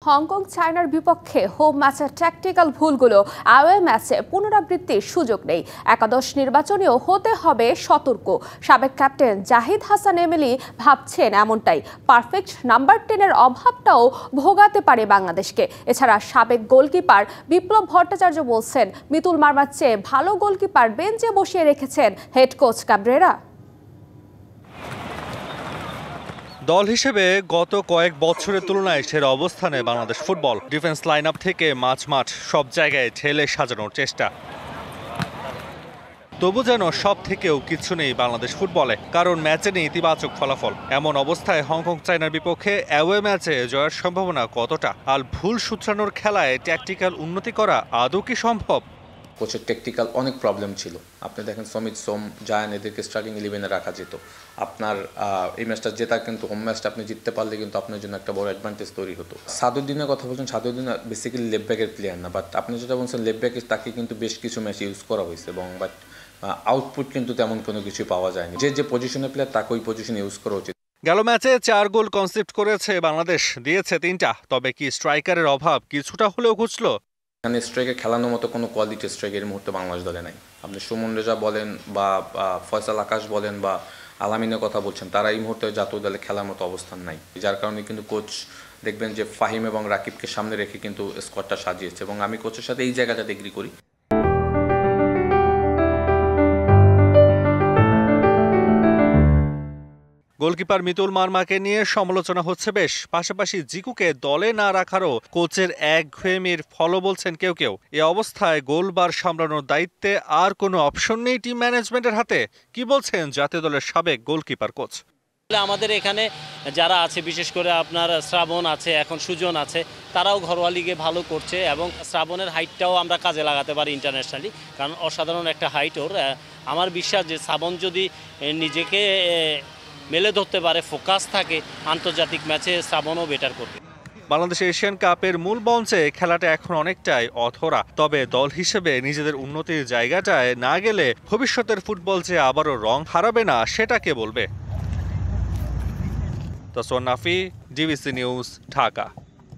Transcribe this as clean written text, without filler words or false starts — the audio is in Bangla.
হংকং চায়নার বিপক্ষে হোম ম্যাচের ট্যাকটিক্যাল ভুলগুলো অ্যাওয়ে ম্যাচে পুনরাবৃত্তির সুযোগ নেই। একাদশ নির্বাচনেও হতে হবে সতর্ক। সাবেক ক্যাপ্টেন জাহিদ হাসান এমিলি ভাবছেন এমনটাই। পারফেক্ট নাম্বার 10-এর অভাবটাও ভোগাতে পারে বাংলাদেশকে। এছাড়া সাবেক গোলকিপার বিপ্লব ভট্টাচার্য বলছেন, মিতুল মার্মার চেয়ে ভালো গোলকিপার বেঞ্চে বসিয়ে রেখেছেন হেড কোচ ক্যাব্রেরা। দল হিসেবে গত কয়েক বছরের তুলনায় সেরা অবস্থানে Bangladesh football. Defence line up থেকে মাঠ সব জায়গায় ঠেলে সাজানোর চেষ্টা। তবু যেন সব থেকেও কিছু নেই বাংলাদেশ ফুটবলে, কারণ ম্যাচে নেই ইতিবাচক ফলাফল। এমন অবস্থায় হংকং চায়নার বিপক্ষে অ্যাওয়ে ম্যাচে জয়ের সম্ভাবনা কতটা? আর ভুল সূত্রানোর খেলায় ট্যাকটিক্যাল উন্নতি করা আদৌ কি সম্ভব? কোচের টেকনিক্যাল অনেক প্রবলেম ছিল। আপনি দেখেন সমিত, সোম, জায়ান এদেরকে স্টার্টিং 11-এ রাখা যেত। আপনার এই ম্যাচটা জেতা, কিন্তু হোম ম্যাচটা আপনি জিততে পারলে কিন্তু আপনার জন্য একটা বড় অ্যাডভান্টেজ তৈরি হতো। সাদুদ্দিনের কথা বলছেন, সাদুদ্দিন বেসিক্যালি লেফট ব্যাকের প্লেয়ার না, বাট আপনি যেটা বলছেন লেফট ব্যাকে তাকে কিন্তু বেশ কিছু ম্যাচ ইউজ করা হয়েছে, এবং বাট আউটপুট কিন্তু তেমন কোনো কিছু পাওয়া যায়নি। যে পজিশনে প্লেয়ার তাকে ওই পজিশনে ইউজ করা উচিত। গেল ম্যাচে 4 গোল কনসিডার করেছে বাংলাদেশ, দিয়েছে 3টা। তবে কি স্ট্রাইকারের অভাব কিছুটা হলেও ঘুচলো? এখানে স্ট্রাইকে খেলানোর মতো কোনো কোয়ালিটি স্ট্রাইকের মুহূর্তে বাংলাদেশ দলে নাই। আপনি সুমন রেজা বলেন বা ফয়সাল আকাশ বলেন বা আলামিনের কথা বলছেন, তারা এই মুহূর্তে জাতীয় দলে খেলার মতো অবস্থান নাই। যার কারণে কিন্তু কোচ দেখবেন যে ফাহিম এবং রাকিবকে সামনে রেখে কিন্তু স্কোয়াডটা সাজিয়েছে, এবং আমি কোচের সাথে এই জায়গাটাতে এগ্রি করি। গোলকিপার মিতুল মার্মাকে নিয়ে সমালোচনা হচ্ছে বেশ। পাশাপাশি জিকুকে দলে না রাখারও কোচের একঘেয়েমির ফল বলছেন কেউ কেউ। এ অবস্থায় গোলবার সামলানোর দায়িত্বে আর কোনো অপশন নেই টিম ম্যানেজমেন্টের হাতে। কি বলছেন জাতীয় দলের সাবেক গোলকিপার কোচ? আমাদের এখানে যারা আছে, বিশেষ করে আপনার শ্রাবণ আছে, এখন সুজন আছে, তারাও ঘরোয়া লিগে ভালো করছে, এবং শ্রাবণের হাইটটাও আমরা কাজে লাগাতে পারি ইন্টারন্যাশনালি, কারণ অসাধারণ একটা হাইট ওর। আমার বিশ্বাস যে শ্রাবণ যদি নিজেকে মেলে ধরতে পারে, ফোকাস থাকে, আন্তর্জাতিক ম্যাচে শ্রাবণও বেটার করবে। বাংলাদেশ এশিয়ান কাপের মূল মঞ্চে খেলাটা এখন অনেকটাই অধরা। তবে দল হিসেবে নিজেদের উন্নতির জায়গাটায় না গেলে ভবিষ্যতের ফুটবল যে আবারও রং হারাবে না, সেটা কে বলবে? তাসওয়ান নাফি, ডিবিসি নিউজ, ঢাকা।